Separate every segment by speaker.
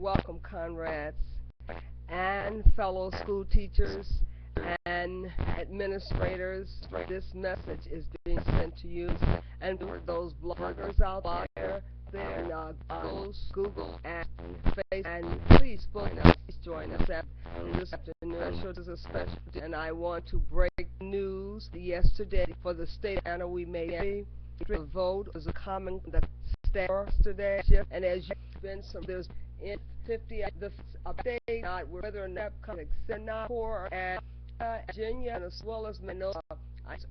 Speaker 1: welcome, comrades and fellow school teachers and administrators. This message is being sent to you and for those bloggers out there, Google, and Facebook. And please join us this afternoon. This is a special, and I want to break news. Yesterday, for the state of Anna, we made a vote. It was a common that yesterday, and as you've been there's in 50 the update not whether or not coming not for and Virginia and as well as Minnesota.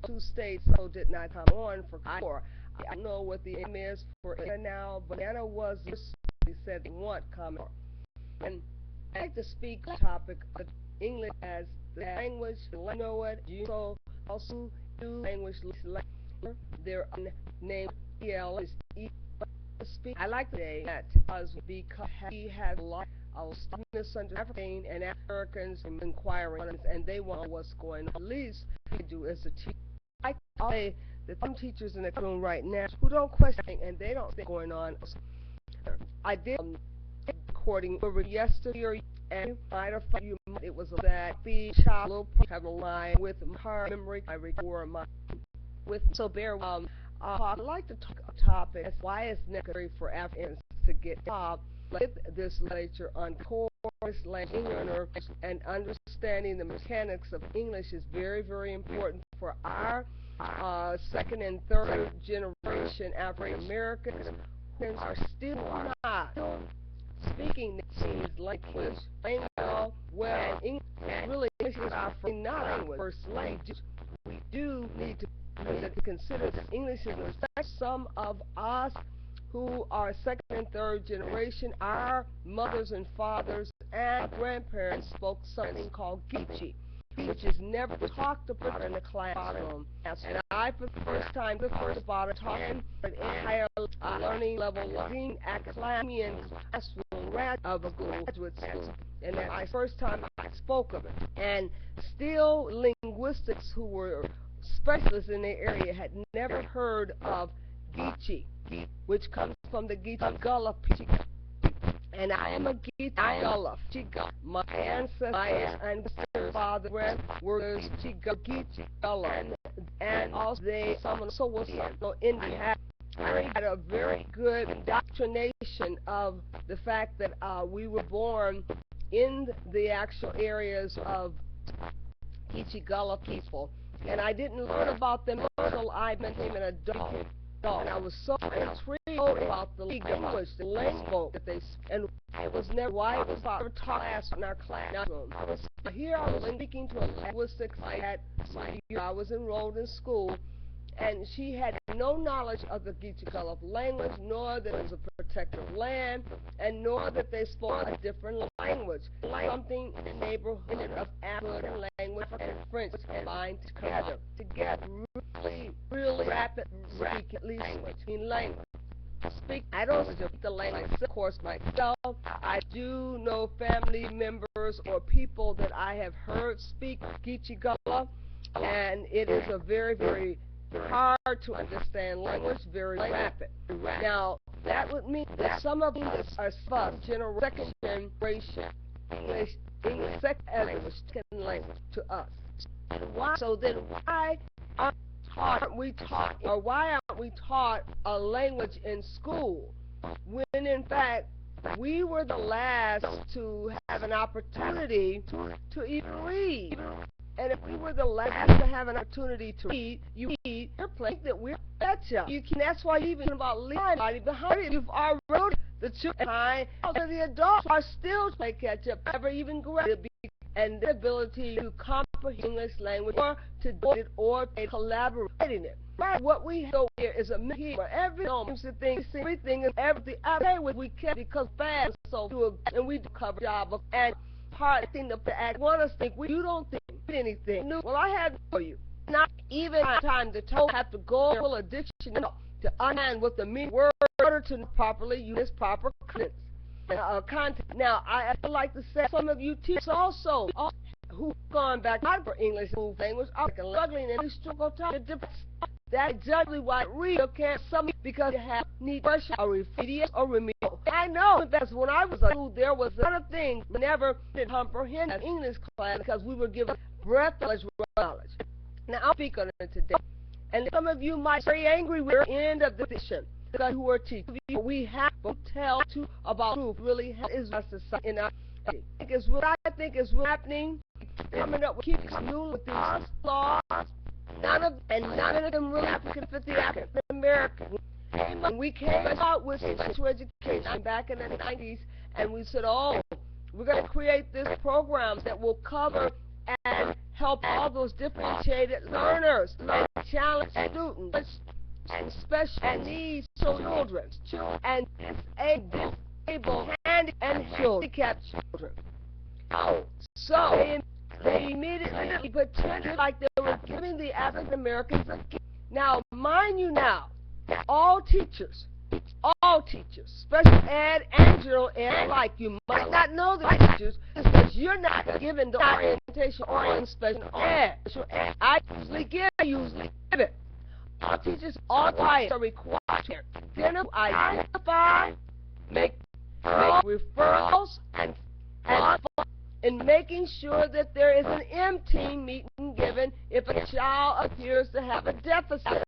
Speaker 1: Two states so did not come on for core. I don't know what the aim is for now, but Anna was they said they want comment. And I'd like to speak on the topic of English as the language. I know it. You also do language. Their name is speak. I like to say that because he has a lot of misunderstanding and Americans inquiring, and they want to know what's going on. At least we do as a teacher. I say that some teachers in the room right now who don't question and they don't see what's going on. I did recording yesterday, and it was that the child have a line with her memory. I record my with so bear. I'd like to talk about a topic. Why it's necessary for Africans to get with this literature on core language and understanding the mechanics of English is very, very important for our second and third generation African Americans who are still not speaking these language well, English really is our first language. We do need to consider that English is a some of us who are second and third generation. Our mothers and fathers and grandparents spoke something called Geechee, which is never talked about in the classroom. And I, for the first time, about talking at a higher learning level, learning academia classroom of a graduate school. And that's my first time I spoke of it. And still, linguistics who were specialists in the area had never heard of Geechee, which comes from the Geechee Gullah people. And I am a Geechee Gullah. My ancestors, my father were Geechee Gullah, and also some was Indian. I had a very good indoctrination of the fact that we were born in the actual areas of Geechee Gullah people. And I didn't learn about them until I became an adult. And I was so intrigued about the language, the language that they spoke. And I was never taught in our classroom. Here I was speaking to a linguistics. I was enrolled in school, and she had no knowledge of the Geechee Gullah language, nor that it was a protected land, and nor that they spoke a different language, something in the neighborhood of African language and French combined together, really rapid language. I don't speak the language, of course, myself. I do know family members or people that I have heard speak Geechee Gullah, and it is a very, very hard to understand language, very rapid. Now, that would mean that some of us are second generation English second language to us. So then why aren't we taught a language in school when in fact we were the last to have an opportunity to even read? And if we were the last to have an opportunity to read, you're playing that we're better. That's why even about leaving behind it, you've already wrote the children behind, the adults are still playing catch up, never even graduated, and the ability to comprehend English language or to do it or to collaborate in it. Right. What we have here is a here for every everything is everything. I say we can't because fast so and we do cover job of and hard thing to act. Want us think you don't think anything new. Well, I had for you. Not even time to have to go full a dictionary to understand what the meaning word in order to properly use proper content. Now, I like to say some of you teachers also who've gone back not for English language are struggling and struggle to different That's exactly why real can't some because you have need pressure or refedius or remedial. I know that's when I was a school there was another thing we never did comprehend in English class because we were given breath knowledge. Now I'll speak on it today. And some of you might be very angry with the end of the session because who are teachers. We have to tell to about who really is necessary in our I think is really happening. Coming up with keep new with these laws. None of them really can fit the African American. When we came out with sexual education back in the 90s, and we said, oh, we're going to create this program that will cover and help all those differentiated learners and challenged students and special needs children and disabled and handicapped children. So they immediately pretended like they were giving the African Americans a gift. Now, mind you now, all teachers, special ed and general ed alike, you might not know the teachers because you're not given the orientation or in special ed. I usually give it. All teachers, all clients are required to identify, make referrals, and in making sure that there is an M-team meeting given if a child appears to have a deficit.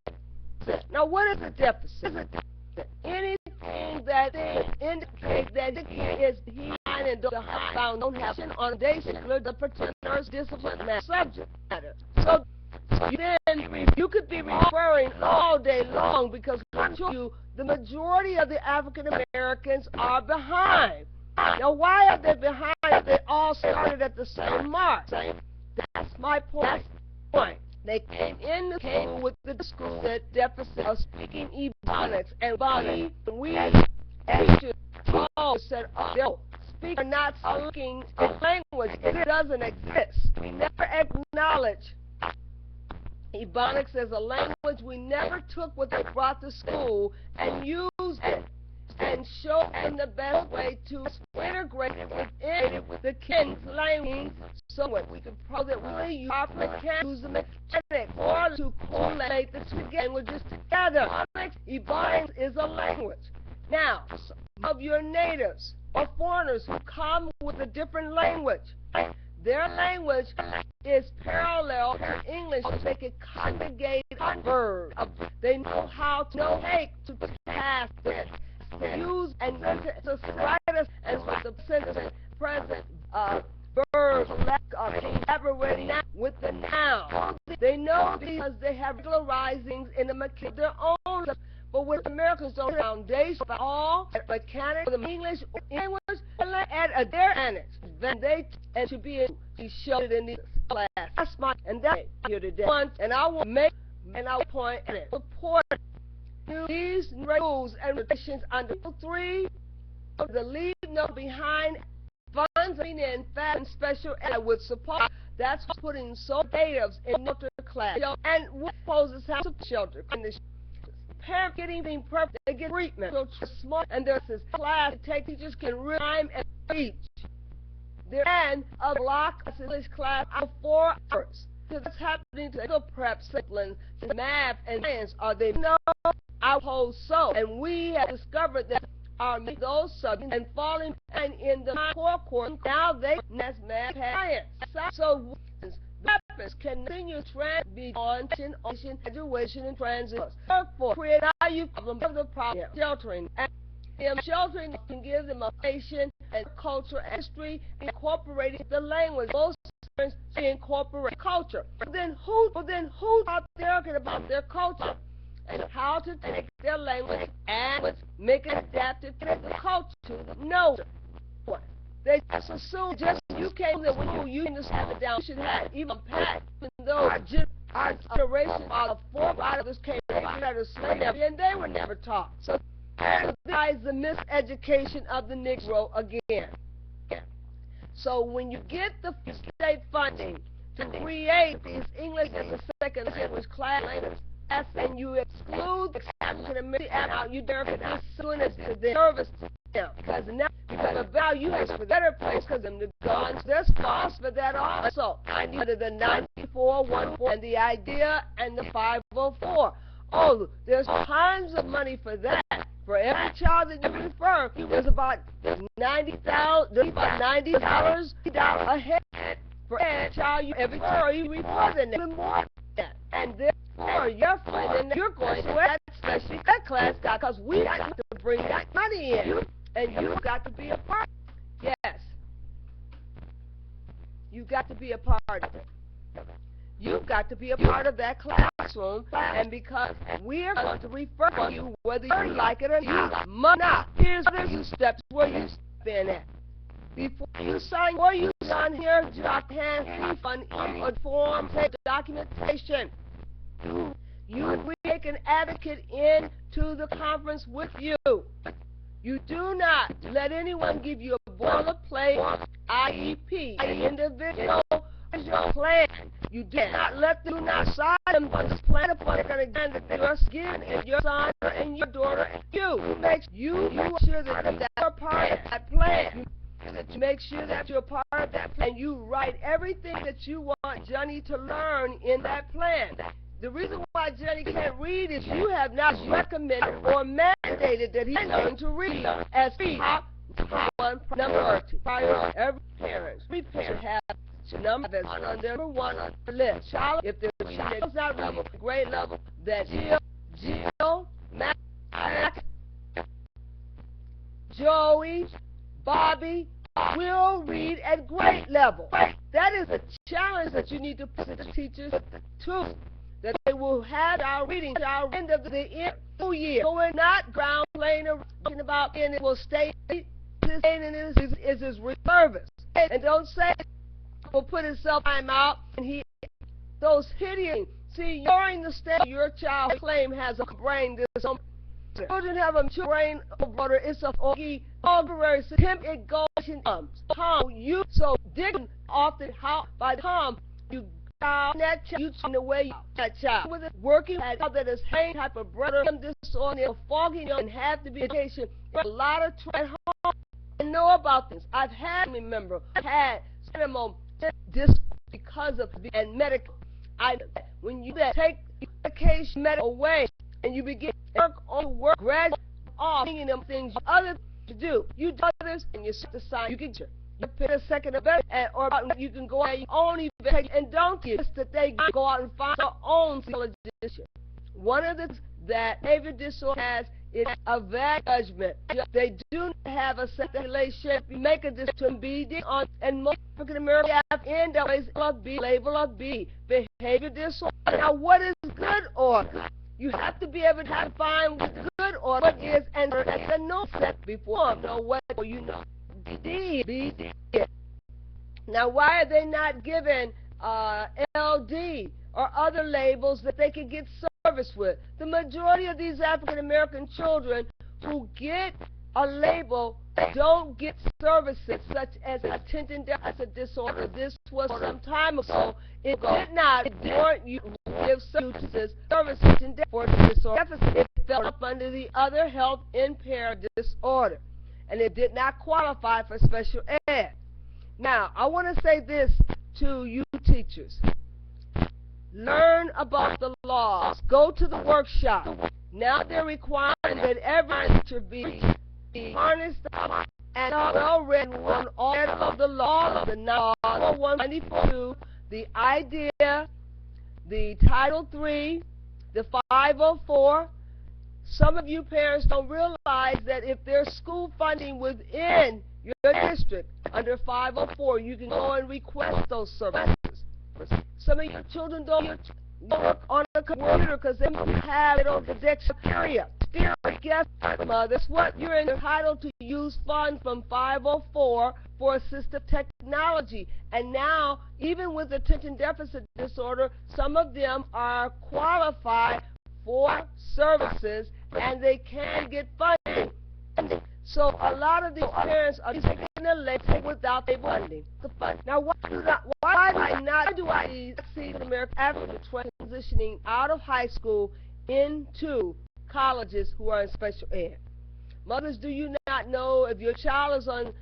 Speaker 1: Now, what is a deficit? Anything that indicates that is behind and don't have on the particular discipline subject matter. So then you could be referring all day long because the majority of the African Americans are behind. Now, why are they behind? They all started at the same mark. That's my point. They came with the school that deficit of speaking Ebonics, and we said, oh, speaking not speaking language, it doesn't exist. We never acknowledge Ebonics as a language. We never took what they brought to school and used it and showed them the best way to integrate it with the kids' language so we could probably use the mechanics or to correlate the two languages together. Ebonics is a language. Now, some of your natives or foreigners who come with a different language, their language is parallel to English. They can conjugate a verb. They know how to make to pass it. Use and to write us as with the sentence present verbs collaborating with the noun. They know because they have regularizings in the their own. But with Americans don't foundation for all mechanics the English at their annex. Then they and should be showed in this class. That's my and that's here today. And I will make and I'll point at it. Report these rules and regulations under 3 the lead note behind funds in fat and special ed would support. That's putting so natives in shelter class and what poses how to shelter conditions. Parents being perfect, they get treatment. So smart and there's this class to take teachers can rhyme and teach. There and a block English class for 4 hours. So that's happening to the prep disciplines, math and science. Are they no? I hold so, and we have discovered that those subjects and falling and in the core course now they math science. So weapons can continue to be on graduation and transition. Therefore, create value problem of the problem sheltering. And sheltering can give them a patient and culture and history incorporating the language. Most incorporate culture. Then who out there about their culture? And how to take their language and make it adapted to the culture. No one. They just assume you came there when you have it down. You should have even packed. Even though our generation of 4 fathers came out of slavery and they were never taught. So that is the miseducation of the Negro again. So when you get the state funding to create these English as a second language class, and you exclude African American, you therefore doing it to their service to them because now the value is for better place because them the guns. There's cost for that also under the 9414 and the idea and the 504. Oh, there's tons of money for that. For every child that you refer, there's about $90 a head for every child every child you refer. Then even more than that. And therefore, your friend, and you're going to that special ed class because we got to bring that money in, and you've got to be a part. Yes, you've got to be a part of it. You've got to be a part of that classroom, and because we're going to refer you whether you like it or not. Now, here's the steps where you step in at. Before you sign here, drop hands, fund, form, take documentation. You take an advocate into the conference with you. You do not let anyone give you a boilerplate IEP, an individual plan. You do not let them sign them this plan upon it again that your skin and your son and your daughter and you make sure that you're part of that plan. You make sure that you're part of that plan. You write everything that you want Johnny to learn in that plan. The reason why Johnny can't read is you have not recommended or mandated that he learn to read as top one priority. Every parent should have number as number one on the list. Child, if the child is not reading grade level, that Jill, Mac, Joey, Bobby will read at grade level. That is a challenge that you need to put the teachers to. That they will have our reading at our end of the year. So we're not ground playing around about, and it will stay is his reservist. And don't say will put himself time out and he those hideous. See, during the state your child claim has a brain disorder. Children have a brain disorder. It's a temporary symptom. It goes in how you so dig often how by the time you down that child, you turn away that child with a working child that is having type of brain disorder, foggy and have to be education. A lot of at home and know about this. I've had cinema this because of and medical. When you take medication away and you begin to work gradually off thinking them things other to do, you do this and you set aside. You get you pick a second of bed or you can go out your own event and don't get that they go out and find their own edition. One of the that behavior disorder has is a vague judgment. They do not have a relationship. You make a decision on, and most African Americans end up with label of B, behavior disorder. Now, what is good order? You have to be able to define what good order is, and the no set before know what you know. B. Now, why are they not given LD or other labels that they can get service with? The majority of these African American children who get a label don't get services such as attention deficit disorder. This was some time ago. It did not warrant you to give services for disorder deficit. It fell up under the other health impaired disorder, and it did not qualify for special ed. Now, I want to say this to you teachers. Learn about the laws. Go to the workshop. Now they're requiring that every teacher be harnessed and well-read on all of the laws, the 192, the IDEA, the Title III, the 504. Some of you parents don't realize that if there's school funding within your district under 504, you can go and request those services. Some of your children don't work on a computer because they have it on the dexteria. Guess that's what you're entitled to use funds from 504 for assistive technology. And now, even with attention deficit disorder, some of them are qualified for services and they can get funding. So a lot of these parents are taking a lesson without the funding. Now, why do I see American Africans transitioning out of high school into colleges who are in special ed? Mothers, do you not know if your child is on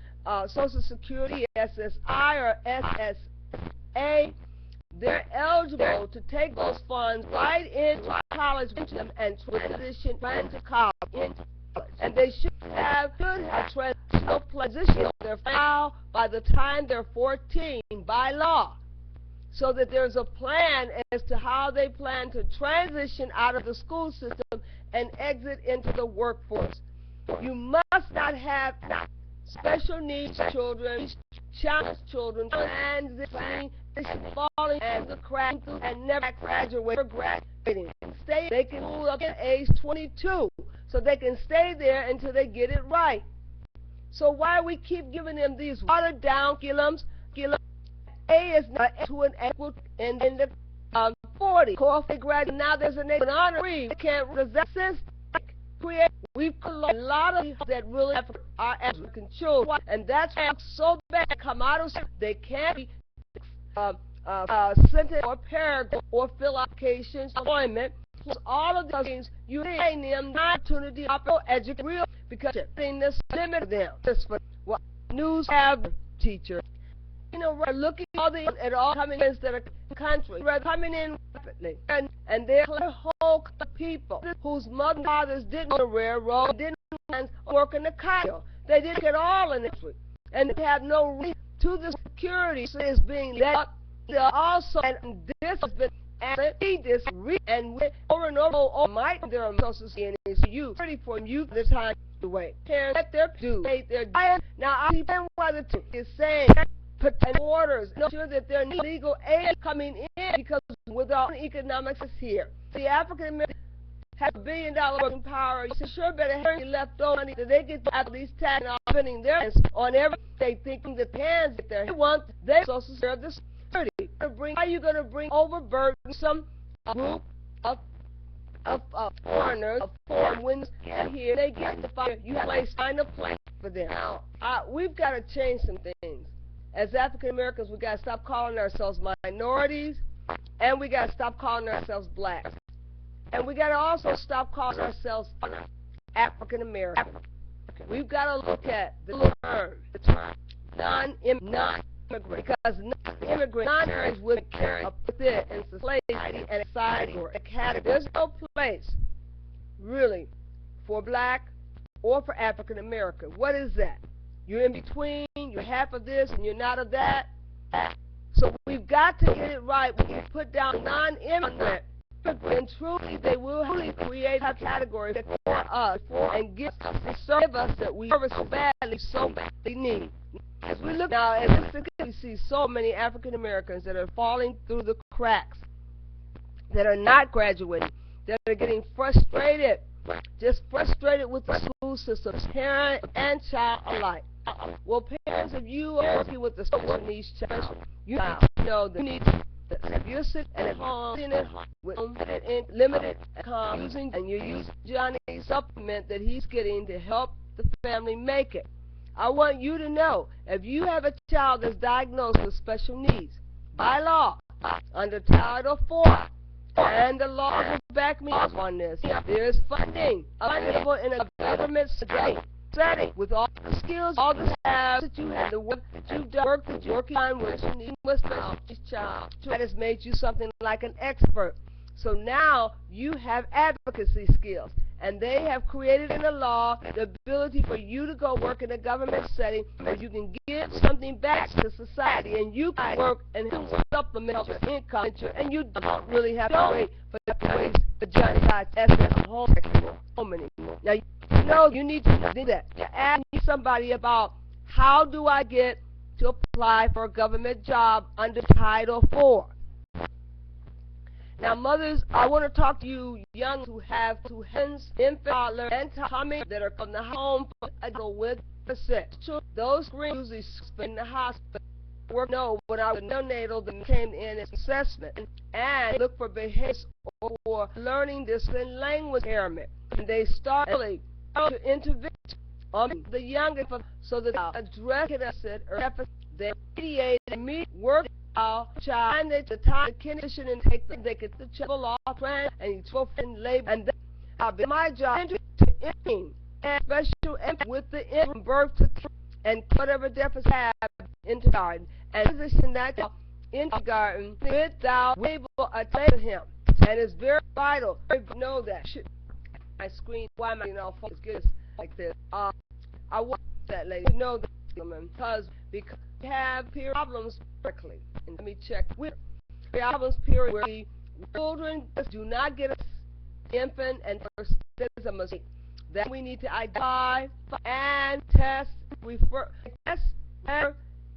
Speaker 1: Social Security, SSI, or SSA? they're eligible to take those funds right into college and transition into college. And they should have transitional position on their file by the time they're 14 by law, so that there's a plan as to how they plan to transition out of the school system and exit into the workforce. You must not have special needs children, challenged children, transitioning, falling and the crack and never graduating. They can move up to age 22, so they can stay there until they get it right. So why we keep giving them these watered down curriculums? A is not to an equal in the 40. Of they graduate now, there's an honorary. We can't resist this. We've put a lot of people that really have our African children, and that's why it's so bad. Come out of they can't be sent or paragraph or fill applications, employment. All of these things, you need them the opportunity to educate real, because you're putting this limit them. Just for what news have teacher. You know, we're looking at all coming in that are country. We're coming in rapidly. And there's a whole people whose mother and fathers didn't on the railroad, didn't work in the cotton. They didn't get all in it. And they have no reason to the security is being let up. Also, and this has been added, and we over and over, might there are social security you 34 you this time away. Parents let their do their diet. Now I see why the two is saying put orders, make sure that there is legal aid coming in, because without economics is here. The African Americans have $1 billion working power. You sure better have left over money that they get at least tax and spending their hands on everything, thinking that hands get there. They want their social security. How are you going to bring overburdensome group of foreigners, of foreign winds here? They get the fire. You have to find a place for them. We've got to change some things. As African Americans, we got to stop calling ourselves minorities, and we got to stop calling ourselves blacks, and we got to also stop calling ourselves African American. We've got to look at the term non-immigrant, because non-immigrants would fit in society and society or a category. There's no place really for black or for African American. What is that? You're in between, you're half of this and you're not of that. So we've got to get it right. We can put down non-immigrant, and truly they will create a category for us and give us the service that we so badly need. As we look now, we see so many African Americans that are falling through the cracks, that are not graduating, that are getting frustrated, just frustrated with the school system, parent and child alike. Well, parents, if you are working with the special needs child, you need to know that you need to, if you're sitting at home with limited income, and you're using Johnny's supplement that he's getting to help the family make it, I want you to know, if you have a child that's diagnosed with special needs, by law, under Title IV, and the law will back me up on this, there is funding available in a government setting with all the skills, all the staff that you have, the work that you've done, work that you're working on with your need with special needs child, that has made you something like an expert. So now you have advocacy skills, and they have created in the law the ability for you to go work in a government setting where you can give something back to society, and you can work and help supplement your income, and you don't really have to wait for the Johnny as a whole anymore. Now you know you need to do that. Ask somebody about how do I get to apply for a government job under Title IV. Now, mothers, I want to talk to you young who have two hens, infant, toddler, and tummy that are from the home with the sick. Those usually in the hospital. Work no, when I was neonatal, they came in as assessment and look for behaviors or learning this in language impairment. And they start early to intervene on the youngest so that they address it or they mediate and work child and they the time the condition and take them, they get the child off and you twelve in labor, and then I'll be my job to intervene and special with the birth to and whatever deficit have into garden and position that in kindergarten without able to attend to him. And it's very vital to know that. My screen, why am I focus like this? I want that lady to know that because we have period problems quickly. And let me check with problems period where the children do not get an infant and that is a mistake. That we need to identify and test,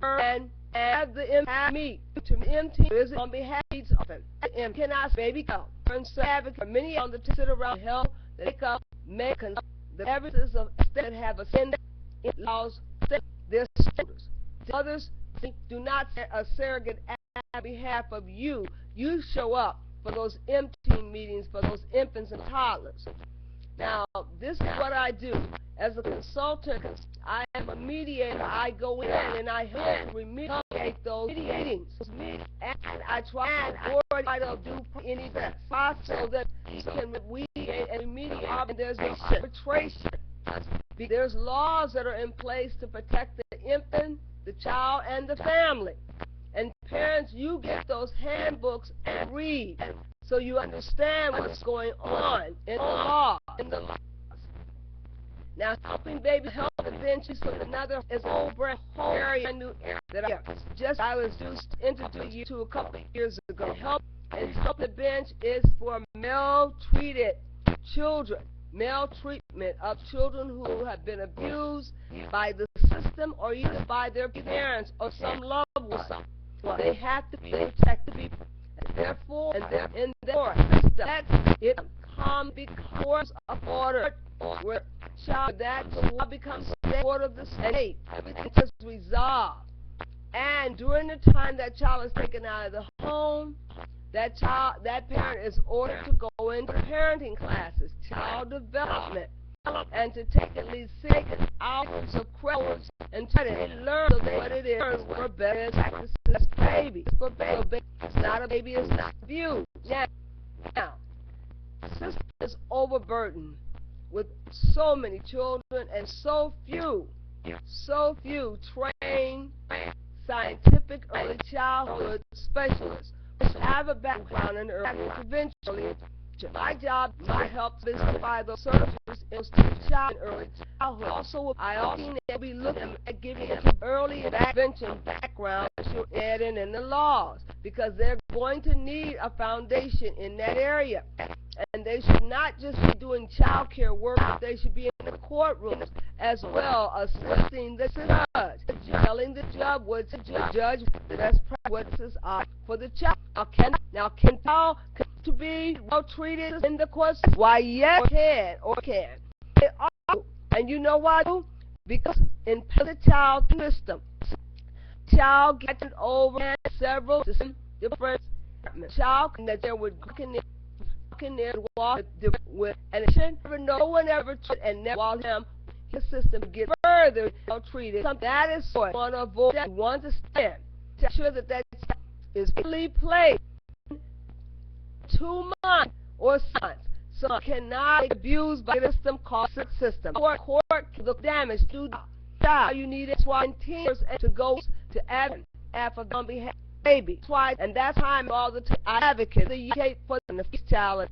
Speaker 1: and have the impact meet to MT is on behalf of and cannot baby go. And so advocate many on the sit around help that make up the evidence of that have a sin it allows their shoulders. Others do not a surrogate on behalf of you. You show up for those empty meetings for those infants and toddlers. Now, this is what I do. As a consultant, I am a mediator. I go in and I help remediate those meetings. And I try to do any possible that we can remediate. And there's a arbitration. There's laws that are in place to protect the infant, the child, and the family. And parents, you get those handbooks and read so you understand what's going on in the law. Now, helping baby health interventions from another is over area new that I was just introduced you to a couple of years ago. Help the bench is for maltreated children. Maltreatment of children who have been abused by the system or either by their parents or some loved one. They have to be protected. Therefore, in their system, that's it becomes of order where child that will become the order of the state. Everything is resolved. And during the time that child is taken out of the home, that parent is ordered to go into parenting classes, child development, and to take at least 6 hours of credits and try to learn what it is for better practices as babies. For baby, it's not a baby, it's not abused. Now, the system is overburdened with so many children and so few trained scientific early childhood specialists who have a background in early intervention. My job is to help is to provide those services in child and early childhood. Also, I also be looking at giving early intervention background to adding in the laws because they're going to need a foundation in that area. And they should not just be doing child care work, but they should be in the courtrooms as well, assisting the judge, telling the judge what the judge the best practices are for the child. Now, can child to be well treated in the courts? Why, yes, can. They are. And you know why? Because in the child system, child gets over several different departments. Child that there would walk with, and no one ever treated and never while his system get further treated. That is what we want to avoid. We want to stand to ensure that child is fully played 2 months or months. So cannot be abused by the system called system. Court the damage to the child. You need it tears to go to advocate on behalf of baby. And that's why I'm all the time advocate for the child.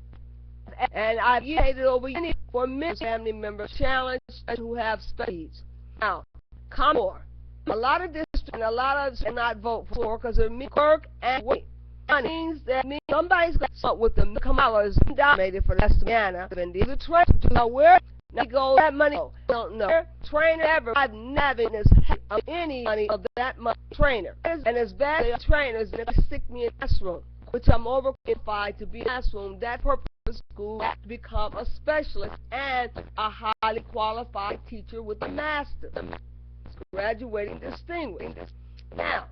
Speaker 1: And I've advocated over for many family members challenged who have special needs. Now, come on. A lot of districts and a lot of cannot vote for because of work and wait. That means that somebody's got to start with the $1 dominated for that's Louisiana. And these are trained to know where they go that money. I don't know. Trainer ever. I've never any money of that much trainer. And as bad as trainers, they stick me in the classroom, which I'm overqualified to be in the classroom. That purpose school to become a specialist and a highly qualified teacher with a master's, graduating distinguished. Now,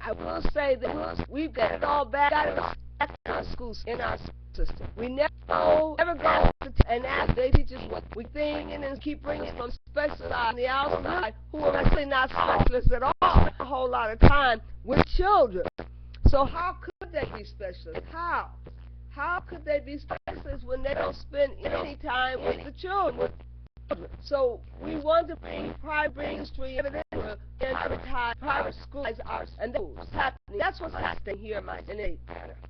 Speaker 1: I will say that we've got it all back in our schools, in our system. We never go and ask they teach us what we think and keep bringing from specialists on the outside who are actually not specialists at all a whole lot of time with children. So how could they be specialists? How could they be specialists when they don't spend any time with the children? So we want to bring history evidence private schools are and what's happening. That's what's happening here in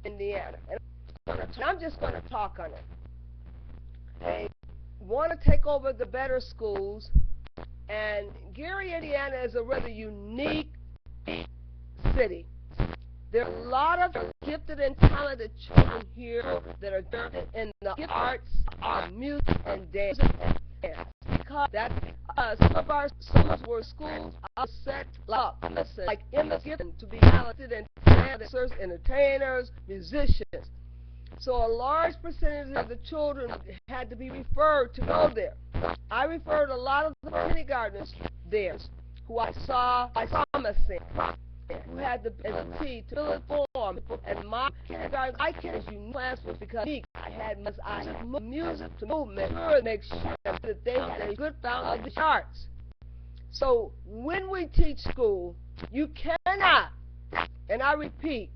Speaker 1: Indiana. And I'm just going to talk on it. They want to take over the better schools, and Gary, Indiana is a rather unique city. There are a lot of gifted and talented children here that are gifted in the arts, music, and dance. Because some of our schools are set up, like immigrants, to be talented and dancers, entertainers, musicians. So a large percentage of the children had to be referred to go there. I referred a lot of the kindergartners there, who I saw promising, who had the ability to fill the form. And my kindergarten, I can't use class was because I had music to movement to make sure that they had a good foundation in arts. So when we teach school, you cannot, and I repeat,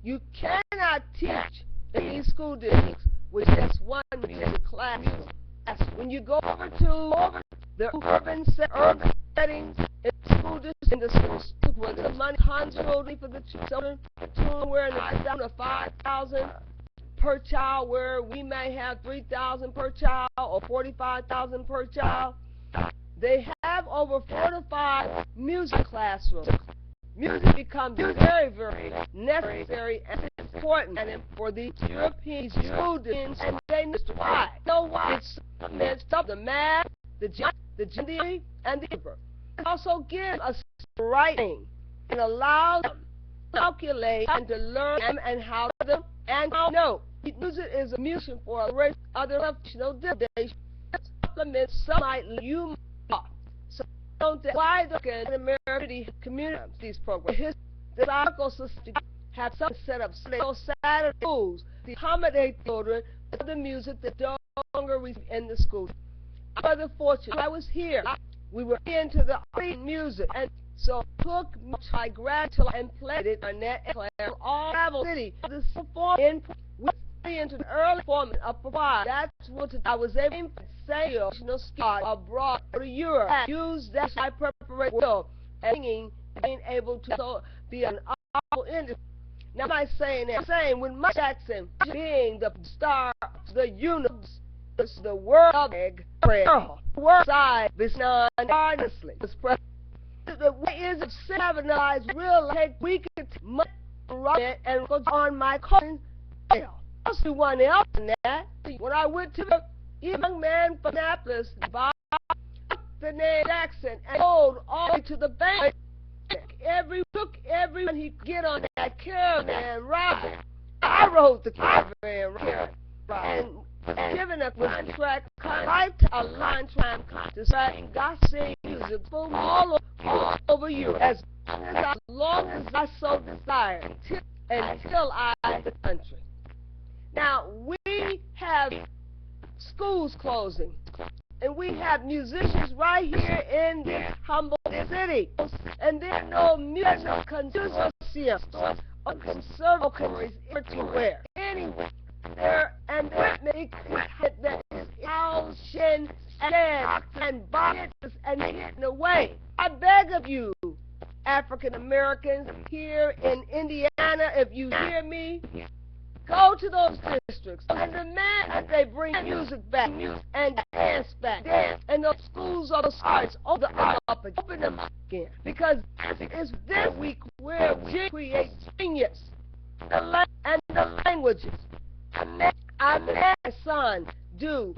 Speaker 1: you cannot teach in these school districts with just one music classroom. When you go over to the urban settings in school districts, in the schools where the money constantly for the children, where in the 2,000 to 5,000 per child, where we may have 3,000 per child or 45,000 per child, they have over 4 to 5 music classrooms. Music becomes very, very necessary and important, and for the European school districts, and they know why. It's the math, the geography, and the paper. It also gives us writing and allows them to calculate and to learn and how to and know. Music is a music for a race, other functional they supplement some might you more. So don't why the American communities programs. The local system have some set up Saturday schools to accommodate children with the music that don't longer receive in the school. I'm rather fortunate. I was here. We were into the art music, and so took my grandchild and played it on that class all travel city. This perform into the early form of provide. That's what I was able to say abroad to Europe. Use that I preparation and being able to be an art industry. Now, am I saying that? I'm saying with Michael Jackson being the star, the universe, the world side, this non-honestly. The way is of civilized real life, we could write and go on my calling. I'll see one else than that. When I went to the young man from Annapolis, the name Jackson, and rode all the way to the bank. Took everyone he could get on that caravan ride. I rode the caravan ride and was given a contract, a line trying to sing gospel music from all over Europe as long as I so desired until I left the country. Now we have schools closing, and we have musicians right here in this humble city, and there are no music consortiums or conservatories everywhere. Anyway, and there is Shin and bias and hidden away. I beg of you, African Americans here in Indiana, if you hear me, go to those districts and demand that they bring music back and dance back, and those schools or the arts open them up again. Because it's this week where we create genius and the languages. I made my son do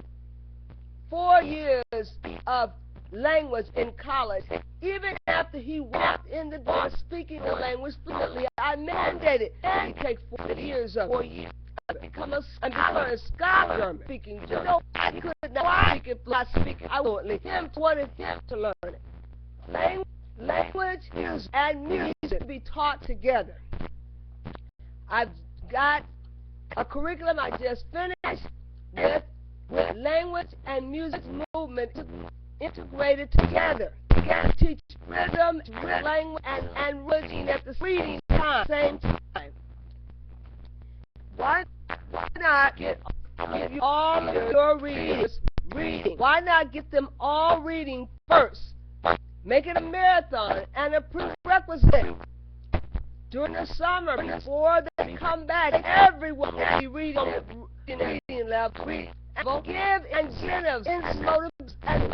Speaker 1: 4 years of language in college. Even after he walked in the door speaking the language fluently, I mandated he take 4 years of it. Become a scholar speaking. You know, I could not speak it, not speaking. I wanted him to learn it. Language and music to be taught together. I've got a curriculum I just finished with language and music movement integrated together. Teach rhythm, language, and reading at the same time. Why not get all your readers reading? Why not get them all reading first? Make it a marathon and a prerequisite. During the summer, before they come back, everyone will be reading level. Give incentives, motivation, and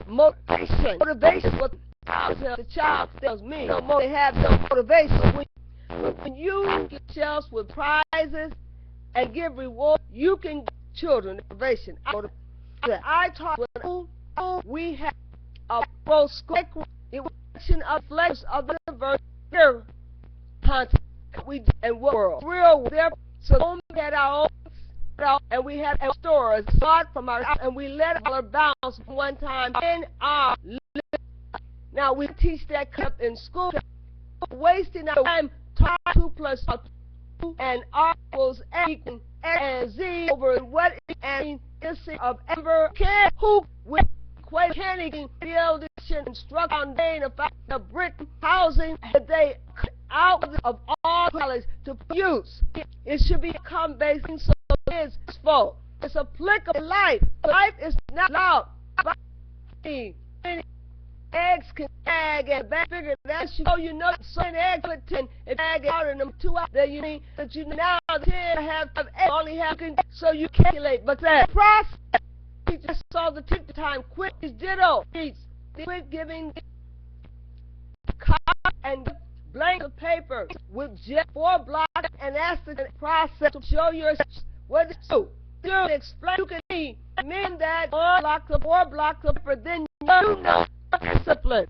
Speaker 1: motivation. What the child tells me, they have no motivation. When you get yourselves with prizes and give rewards, you can give children motivation. I taught when we have a equation of flesh of the diverse content and world. Real there, so we had our own, and we had our stores start from our and we let our bounce one time in our life. Now we teach that cup in school, wasting our time. 2 plus 2 and R equals A equals and Z over what is an instinct of ever can who with equate canning build and structure on the brick housing that they out of all college to use. It should become basic so it's full. It's applicable to life. Life is not loud. Eggs can tag and back figure that you know so many eggs put 10 and tag out in them 2 hours that you mean that you now 10 have eggs only have so you calculate but that process teachers saw the teacher time quit is ditto quit giving copy and blank of paper with just 4 blocks and ask the process to show your what is do. Explain you can mean that 4 blocks of paper then you know discipline.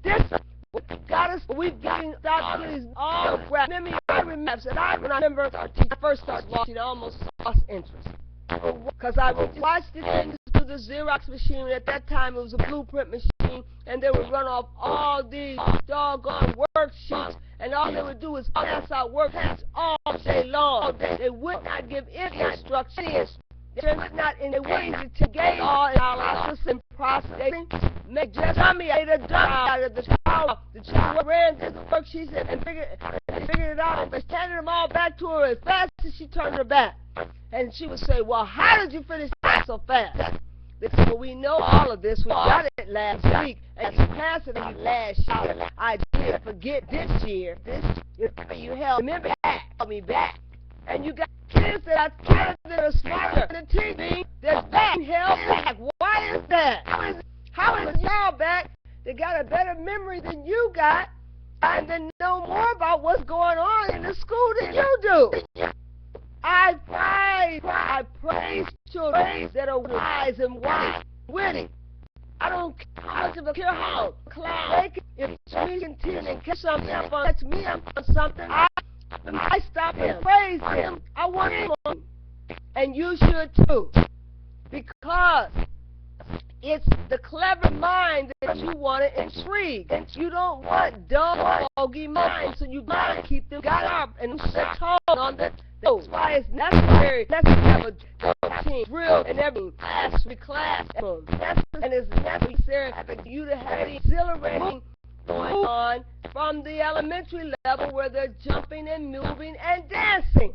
Speaker 1: We've gotten these all crap. I remember when I first started watching, I almost lost interest. Because I watched the things through the Xerox machine. At that time, it was a blueprint machine, and they would run off all these doggone worksheets, and all they would do is pass out worksheets all day long. They would not give any instructions. They're not in the ways to get all analysis and processing. Make just me ate a dump out of the child. The child ran through the worksheets and figured it out and handed them all back to her as fast as she turned her back. And she would say, well, how did you finish that so fast? They said, well, we know all of this. We got it last week. And you passed it last year. I didn't forget this year. You held me back. And you got kids that are smarter than the TV that's being held back. Why is that? How is y'all back? They got a better memory than you got and they know more about what's going on in the school than you do. I praise children that are wise and witty. I don't care how clown if we continue and catch something up on me up on something. I stop and praise him. I want him, and you should too, because it's the clever mind that you want to intrigue. You don't want dumb, foggy minds, so you got to keep them got up and set tone on that. That's why it's necessary. Let's have a team drill in every class, and it's necessary for you to have an exhilarating going on from the elementary level where they're jumping and moving and dancing,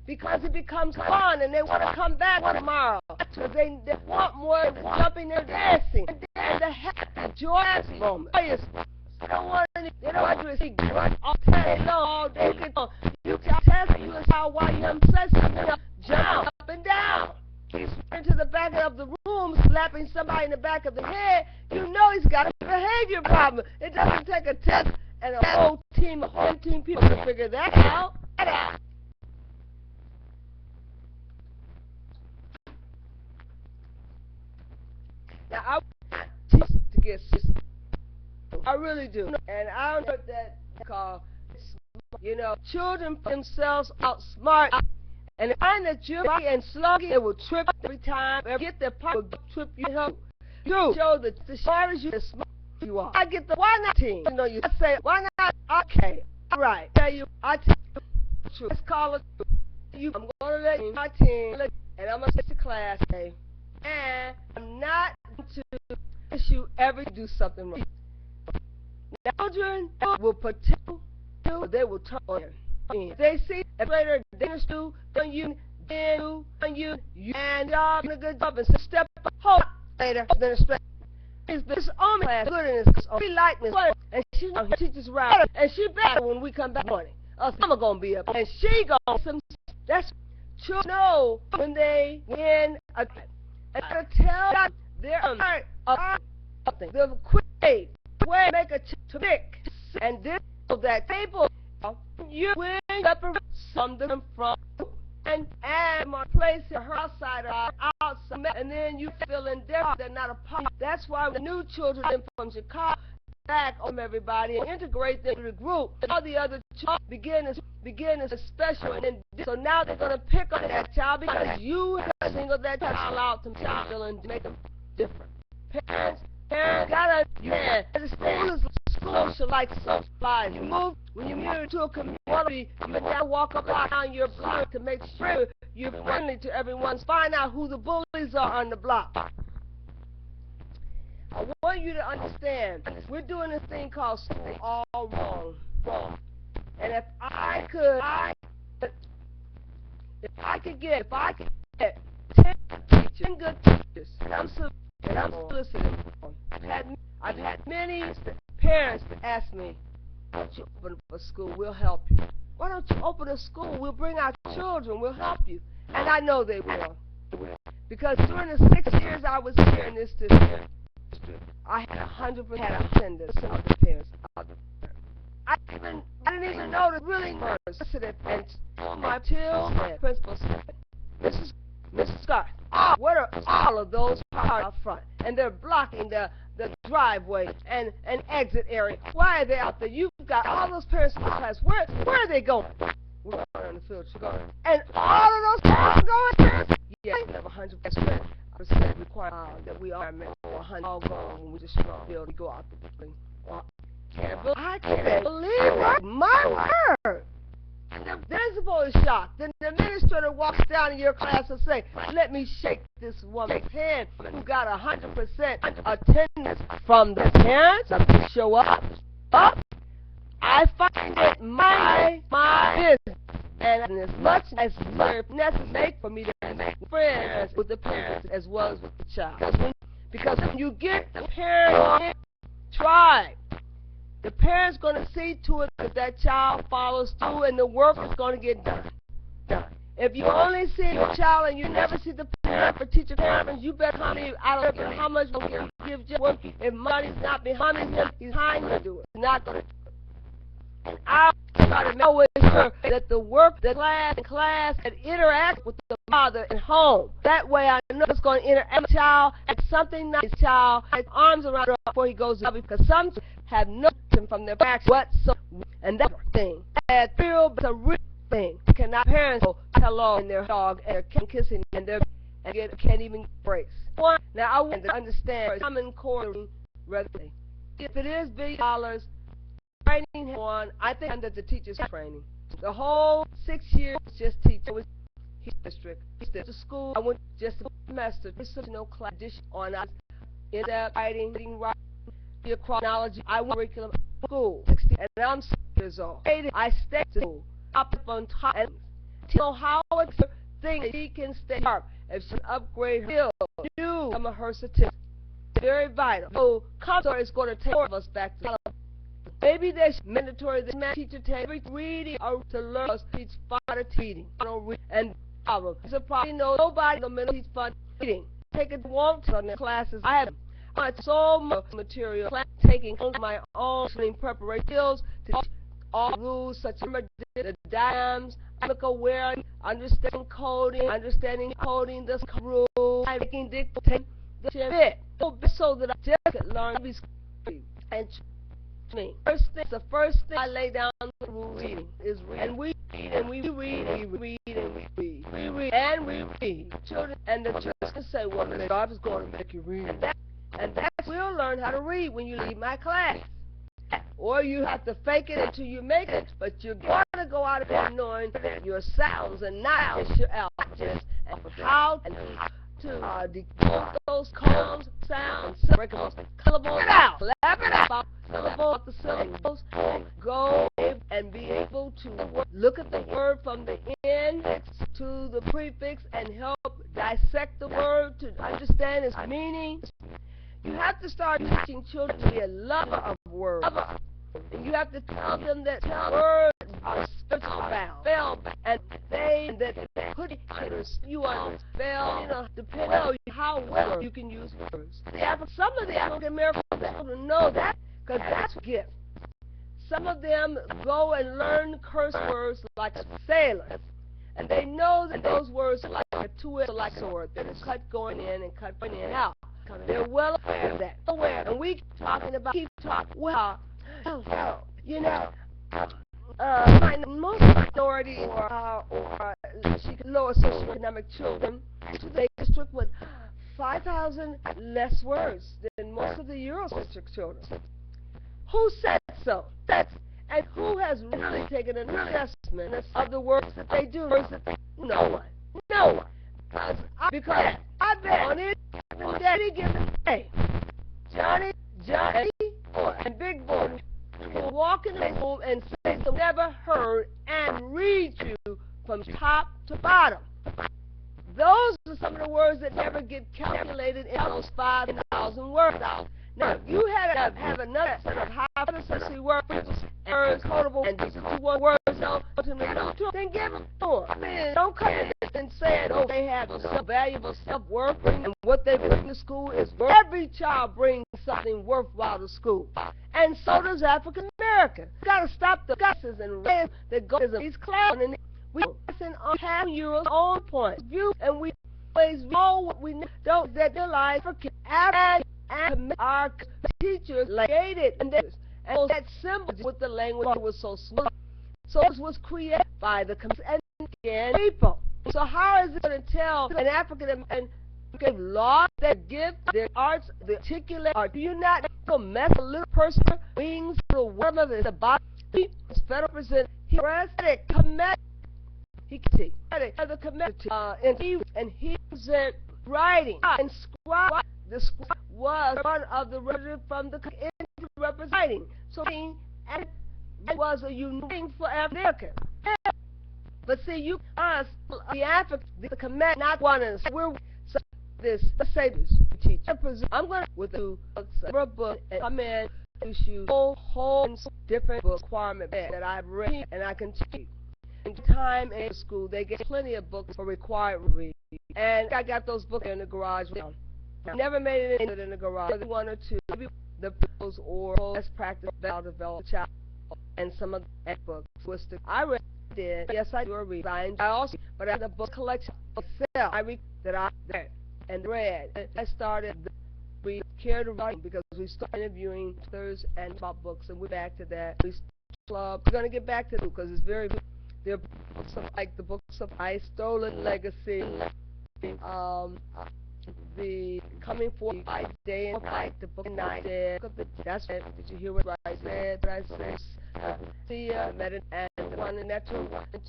Speaker 1: because it becomes fun and they want to come back tomorrow because they want more than jumping and dancing and the happy joyous moment. They don't want you to see all day long, all day long. You can test you how while you say something, jump up and down. He's into the back of the room, slapping somebody in the back of the head. You know he's got a behavior problem. It doesn't take a test and a whole team of 15 people to figure that out. Now, I teach to get system. I really do. And I don't know what that called. Children themselves outsmart. And if I find that you're and sluggy, it will trip every time. Get the part will trip you. You show the smartest you, the smart you are. I get the why not team. You say why not? Okay, all right. Tell you, I tell you the truth. Let's call it. I'm gonna let you my team, and I'm gonna say to class, hey, and I'm not going to push you ever do something wrong. Children will protect you, or they will turn on you. They see a greater dangerous do than you, and y'all doing a good job and step up, hold later, then expect. this army class good in this we like Miss and she teaches around and she better when we come back morning. I'm gonna be up and she gonna some that's children know when they win a and to tell their something. The quick way make a to pick and this so that people you win something from and my place in her outside or outside, and then you feel indifferent. They're not a part. That's why the new children from Chicago back on everybody and integrate them to the group. All the other children begin as special, and then so now they're gonna pick on that child because you single that child out to and make them different. Parents gotta understand. School should like supplies. You move when you move to a community. You now walk up down your block to make sure you're friendly to everyone. Find out who the bullies are on the block. I want you to understand. We're doing this thing called something all wrong. And if I could get 10 teachers, 10 good teachers, and I'm soliciting. I've had many parents ask me, why don't you open up a school? We'll help you. Why don't you open a school? We'll bring our children. We'll help you. And I know they will. Because during the 6 years I was here in this district, I had 100% attendance of the parents. I didn't even know the really was. And my principal said, Mrs. Scott, what are all of those cars out front? And they're blocking the driveway and exit area. Why are they out there? You've got all those parents in the class. Where are they going? We're going on the field. And all of those cars are going? Yeah, we have 100% require that we are meant for 100 all going when we just build and go out the building. I can't believe it. My word. And the principal is shocked. Then the administrator walks down in your class and say, let me shake this woman's hand who got 100% attendance from the parents to show up. I find it my business. And as much as necessary for me to make friends with the parents as well as with the child. Because when you get the parents try. The parent's going to see to it that child follows through and the work is going to get done. If you only see the child and you never see the parent for teacher conference, you bet honey, I don't care how much you give you work. If money's not behind him, he's behind you to do it. He's not going to do it. And I try to always sure that the work, the class, and interact with the father at home. That way I know it's going to interact with the child and something nice child has arms around her before he goes up because some have no from their backs whatsoever, and that thing, that feel, but a real thing. Cannot parents go hello and their dog and they're kissing and they can't even embrace. Now I want to understand common core rather than if it is $1 billion training one, I think under the teachers training. The whole 6 years just teaching with district. The school I went just a semester, just no class on us in that writing, your chronology. I went curriculum school 60 and I'm 6 years old. I stayed to school up on top and to know how it's a thing that she can stay sharp if she upgrade her skills. Some of her certificates. Very vital. So Commodore is going to take all of us back to maybe there's mandatory that teacher take reading or to learn us teach further reading. And problem. It's a problem. Nobody in the middle teach fun reading. Take it won't on the classes. I have so much material taking on my own preparation skills to teach all rules such as the diagrams, awareness, understanding coding, the rules, making dictate the shit so that I just could learn these and me. The first thing I lay down the rule reading is read. And we read and we read. Children and the children can say, well, the job is going to make you read. And that's we'll learn how to read when you leave my class. Or you have to fake it until you make it, but you're going to go out of there knowing your sounds and not just your alphabets and how to decode those codes, sounds, syllables, syllables out, clap it out, syllables, the syllables, and go and be able to look at the word from the end to the prefix and help dissect the word to understand its meaning. You have to start teaching children to be a lover of words. And you have to tell them that words are spiritual bound. And that put you on spell, depending on how well you can use words. Some of the African American children know that because that's a gift. Some of them go and learn curse words like a sailor. And they know that those words are like a two-edged sword that is cut going in and cut going in and out. They're well aware of that. And we keep talking, well, you know, most minority or lower socioeconomic children, they district with 5,000 less words than most of the Eurocentric children. Who said so? And who has really taken an assessment of the words that they do? No one. No one. Because I bet on it any given day, Johnny, and Big Boy will walk in the room and say they've never heard and read you from top to bottom. Those are some of the words that never get calculated in those 5,000 words. Now, if you had to have another set of high-frequency words and codable and just 2 words don't to me, then give them to them. I mean, don't come in and say, oh, they have some valuable self-worth and what they bring to school is worth. Every child brings something worthwhile to school. And so does African American. We got to stop the gusses and rants that go to these clowns. And we listen on half your own point of view, and we always know what we don't that their lives for and our teachers created and that symbol with the language was so small. So it was created by the and people. So how is it going to tell an African American lost their gift, their arts, the articulate? Or do you not mess a little person wings the world of the body? Federal President, he commit. He the committee, and he was writing and scribe. The scribe was one of the representatives from the representing. So and it was a unique thing for Africa. But see, the African, the command, not one of us. We're this. Let's say this. Teacher, I'm going to with you several books and come in issue whole different book requirement that I've read and I can teach. In time in school, they get plenty of books for required reading, and I got those books in the garage. I never made it in the garage. 1 or 2, maybe the books or best practice about develop a child, and some of the books. I read it. Yes, I do read. I also, but I have a book collection myself. I read that I read and read. And I started we care to write because we started interviewing authors and about books, and we're back to that. We're going to get back to it because it's very good. There are books like the books of I Stolen Legacy, the Coming Forth by Day and Night, the book Night. That's it. Did you hear what I said? And one and that's there are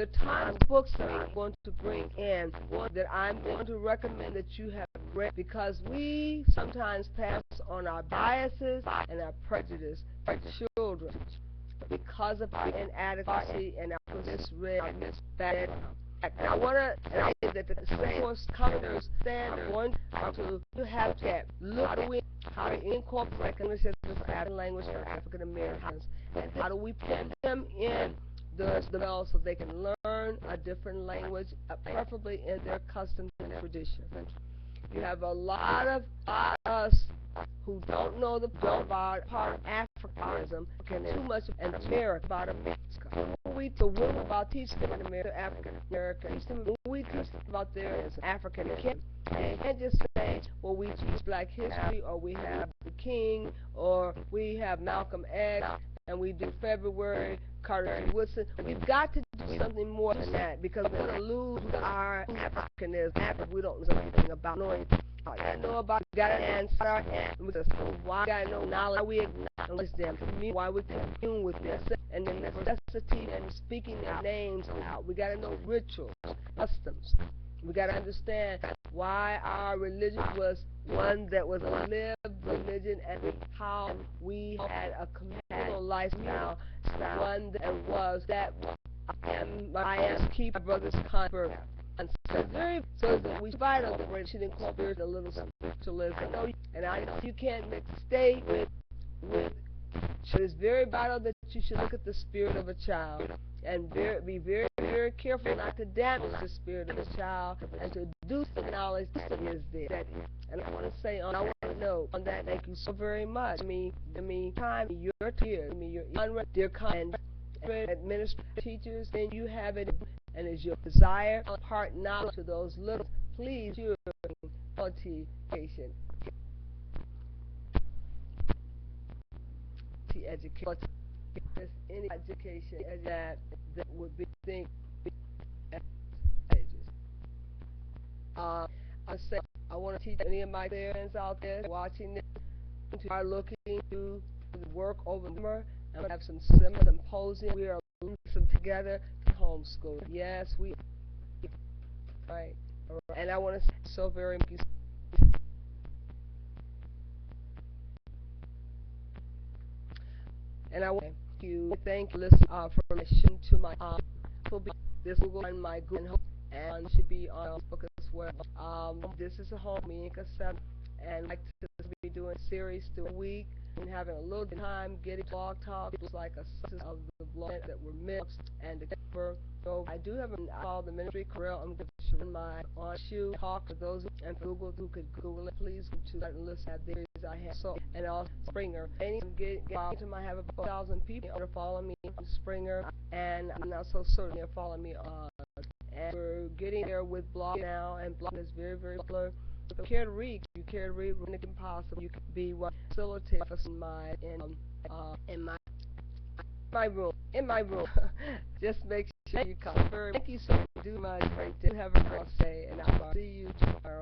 Speaker 1: tons of books that I'm going to bring in that I'm going to recommend that you have read because we sometimes pass on our biases and our prejudice to children. Because of inadequacy and I misread that. And I want to say that the course commenters stand going to have that look how to incorporate English as a second language for African Americans and how do we put them in the middle so they can learn a different language, preferably in their customs and tradition. You have a lot of us who don't know the part of Africanism, too much in America about America. We worry about teaching them in America, African Americans. We teach about their African kids. And you can't just say, well, we teach Black history, or we have the King, or we have Malcolm X, and we do February, Carter G. Woodson. We've got to do something more than that because we're going to lose our Africanism. We don't know anything about knowing. I know about got an answer with us. Why got no knowledge? We acknowledge them. Why we commune with them, and the necessity and speaking their names out. We got to know rituals, customs. We got to understand why our religion was one that was a lived religion and how we had a communal lifestyle, one that was that I am keep my brother's convert. concept. Very so that we fight on the brain should incorporate a little spiritualism. And I know you can't mix state with. So it's very vital that you should look at the spirit of a child and be very, very careful not to damage the spirit of the child and to do the knowledge that is there. And I want to say, I want to know on that, thank you so very much. I mean, time, your tears, your dear kind administrative teachers, and you have it, and it's your desire, heart, knowledge to those little. Please, your quality education. Education, any education that would be think I say I want to teach any of my parents out there watching this who are looking to work over the summer and have some symposium. We are doing some together to homeschool. Yes, we right. And I want to say so very much. And I want to thank you for listening to my this will go on my Google and should be on Facebook as well. This is a home me and Cassette, and like to be doing a series through a week and having a little time getting blog talk. It's like a series of the blog that were mixed and together. So I do have all the ministry career. I'm going to share my on shoe talk for those and for Google who could Google it. Please go to that list at there. I have so and also Springer. And get out to my have about 1,000 people that are following me on Springer, and I'm not so certain they're following me on. And we're getting there with blog now, and blog is very, very popular. If you care to read, when it can possible, you can be one facilitator in my room. Just make sure you come. Thank you so much. Do my great day. Have a great day, and I'll see you tomorrow.